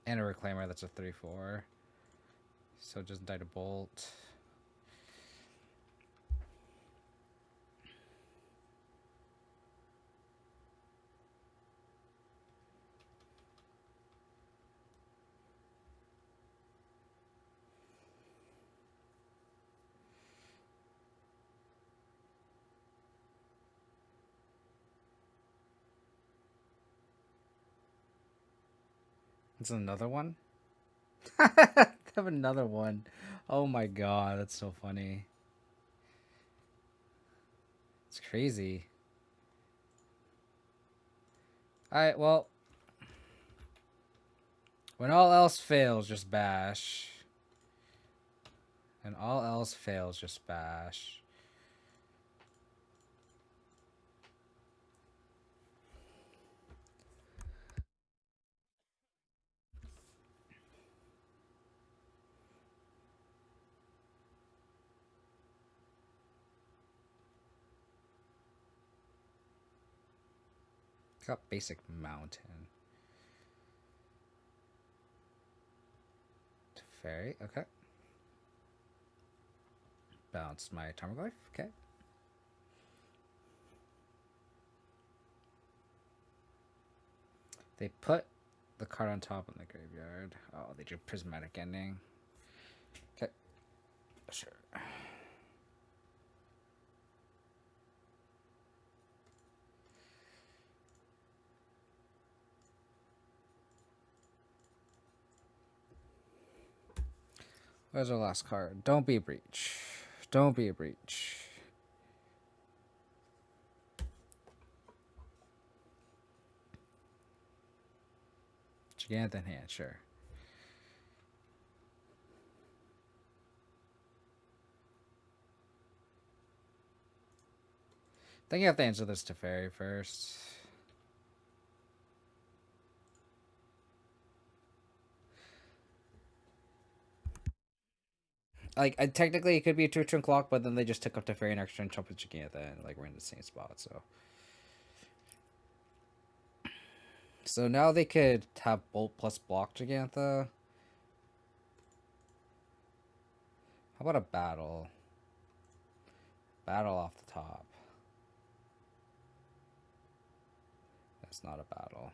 And a Reclaimer that's a 3/4. So just die to Bolt. It's another one? I have another one. Oh my god, that's so funny. It's crazy. Alright, well. When all else fails, just bash. And all else fails, just bash. Got basic mountain. Fairy, okay. Bounce my Tarmogoyf, okay. They put the card on top in the graveyard. Oh, they drew Prismatic Ending. Okay. Sure. Where's our last card? Don't be a breach. Don't be a breach. Giganthan hand, sure. I think you have to answer this to Fairy first. Like, technically it could be a 2-turn clock, but then they just took up Teferi and extra and jump with Gigantha, and like we're in the same spot, so. So now they could have Bolt plus block Gigantha. How about a battle? Battle off the top. That's not a battle.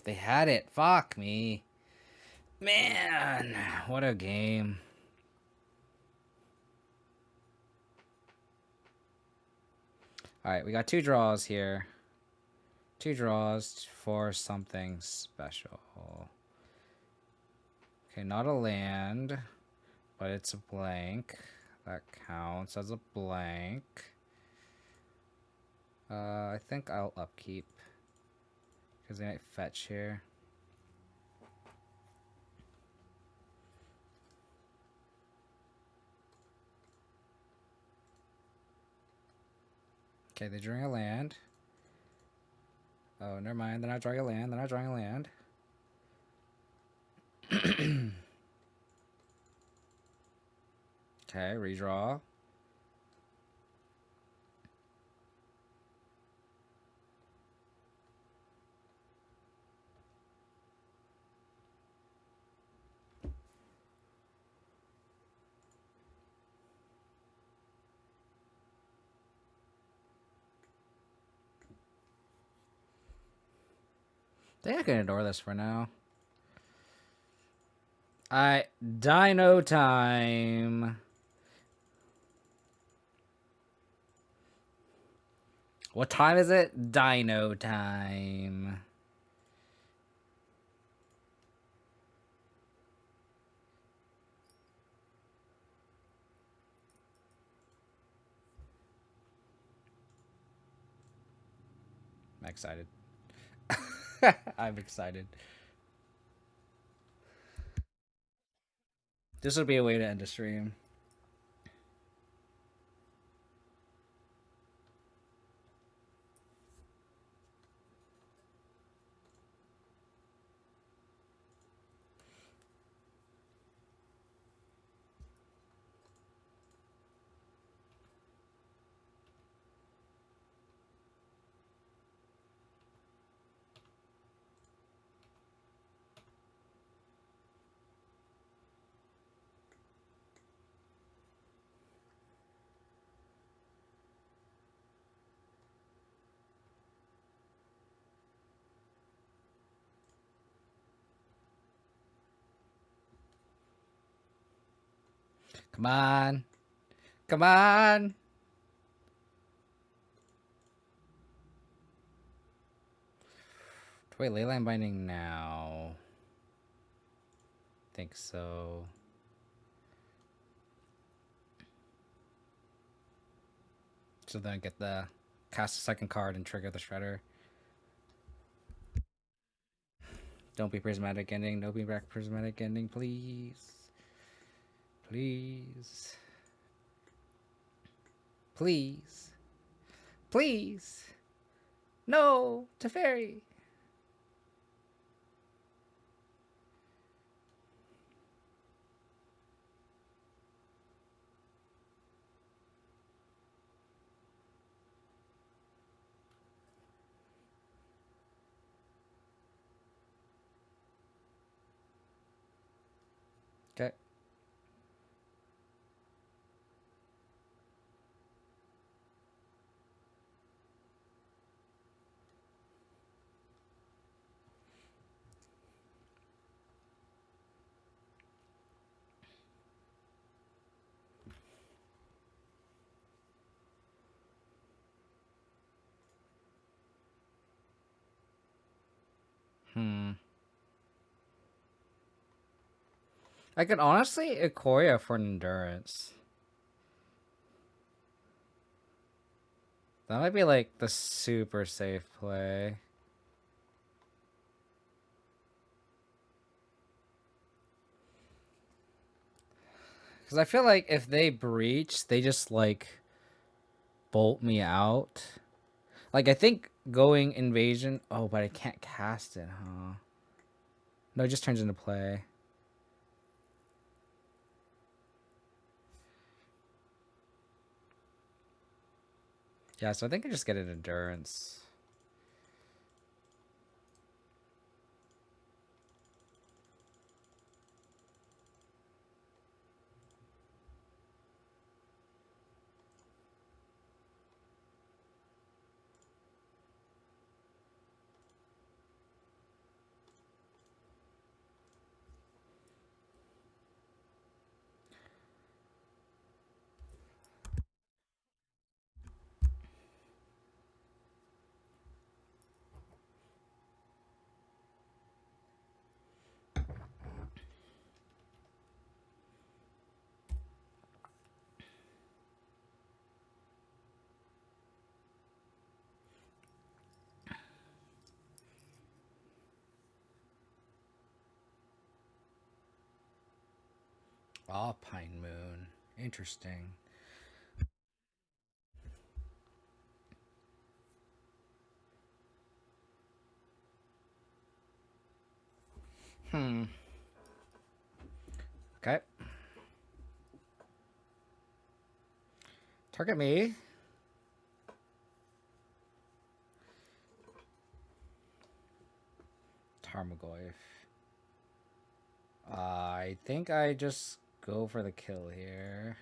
They had it. Fuck me. Man, what a game. Alright, we got 2 draws here. 2 draws for something special. Okay, not a land, but it's a blank. That counts as a blank. I think I'll upkeep. Because they might fetch here. Okay, they're drawing a land. Oh, never mind. They're not drawing a land. They're not drawing a land. Okay, redraw. I think I can ignore this for now. Alright, Dino time. What time is it? Dino time. I'm excited. I'm excited. This would be a way to end a stream. Come on. Come on. Wait, Leyline Binding now. Think so. So then I get the cast a second card and trigger the Shredder. Don't be Prismatic Ending. Don't be back Prismatic Ending, please. Please. Please. Please. No, Teferi. I could honestly Ikoria for an endurance. That might be like the super safe play. Because I feel like if they breach, they just like bolt me out. Like I think going invasion. Oh, but I can't cast it, huh? No, it just turns into play. Yeah, so I think I just get an endurance. Alpine Moon. Interesting. Okay. Target me. Tarmogoyf. I think I just go for the kill here.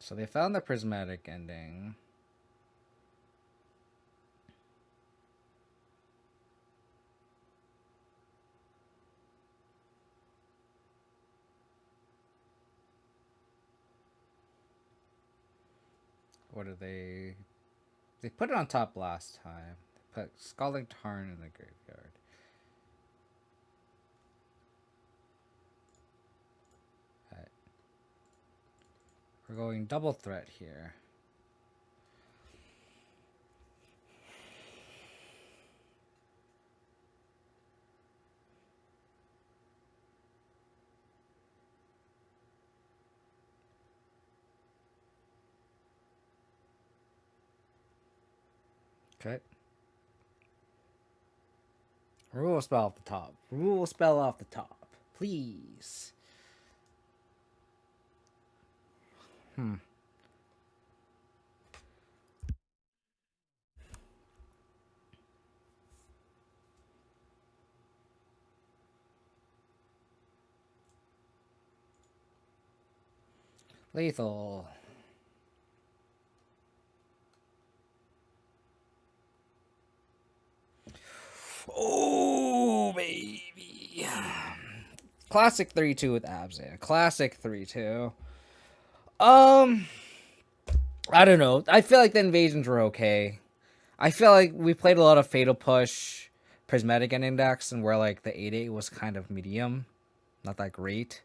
So they found the prismatic ending. What are they? They put it on top last time. They put Scalding Tarn in the graveyard. Right. We're going double threat here. Okay. Rule spell off the top. Rule spell off the top. Please. Lethal. Oh, baby. Classic 3-2 with Abzan. Classic 3-2. I don't know. I feel like the invasions were okay. I feel like we played a lot of Fatal Push, Prismatic and Index, and where like the 8-8 was kind of medium. Not that great.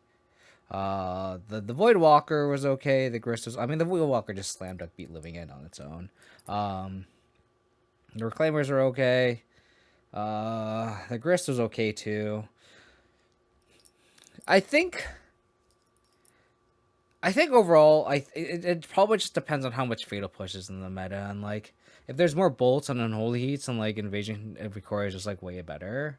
The Void Walker was okay. The Grist was. I mean, the Void Walker just slammed up Beat Living End on its own. The Reclaimers are okay. The Grist was okay too. I think overall, it probably just depends on how much Fatal Push is in the meta, and like if there's more bolts and unholy heats, and like Invasion of Ikoria is just like way better.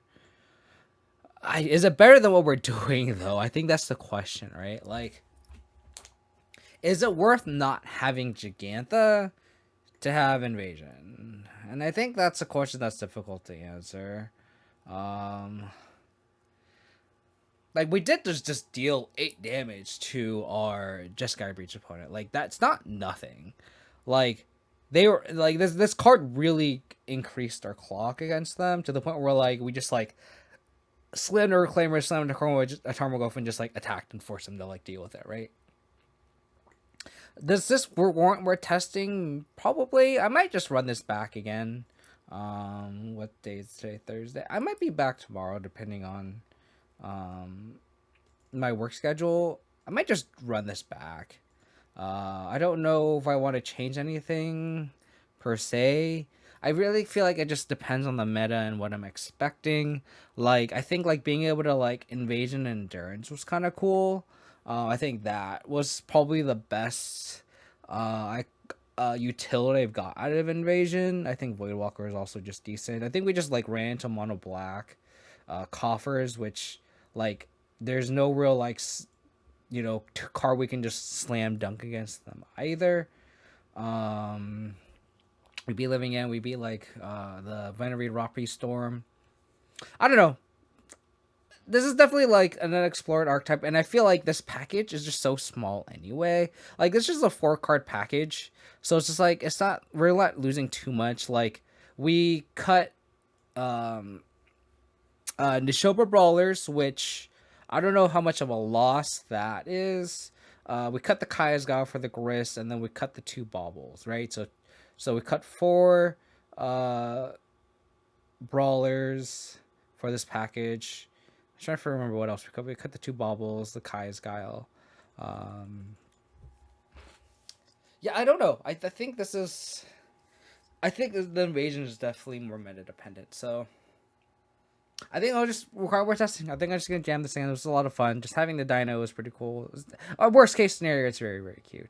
Is it better than what we're doing though? I think that's the question, right? Like, is it worth not having Gigantha to have Invasion? And I think that's a question that's difficult to answer. Like, we did just deal 8 damage to our Jeskai Breach opponent. Like, that's not nothing. Like, they were like, this card really increased our clock against them to the point where, like, we just like slammed a Reclaimer, slammed a Tarmogoyf, and just like attacked and forced them to like deal with it, right? Does this warrant we're testing? Probably. I might just run this back again. What day is today? Thursday. I might be back tomorrow, depending on my work schedule. I might just run this back. I don't know if I want to change anything per se. I really feel like it just depends on the meta and what I'm expecting. Like, I think like being able to like Invasion and Endurance was kind of cool. I think that was probably the best utility I've got out of Invasion. I think Voidwalker is also just decent. I think we just like ran into mono black Coffers, which like there's no real like card we can just slam dunk against them either. We beat Living End. We beat like the Venerated Rotpriest Storm. I don't know. This is definitely like an unexplored archetype, and I feel like this package is just so small anyway. Like, this is just a 4-card package, so it's just like we're not losing too much. Like, we cut Nishoba Brawlers, which I don't know how much of a loss that is. We cut the Kaya's Guile for the Grist, and then we cut the 2 Baubles, right? So we cut 4 Brawlers for this package. I'm trying to remember what else we cut. We cut the 2 Baubles, the Kaya's Guile. Yeah, I don't know. I think this is... I think the Invasion is definitely more meta dependent, so... I think I'll just require more testing. I think I'm just going to jam this thing. It was a lot of fun. Just having the dino was pretty cool. Worst case scenario, it's very, very cute.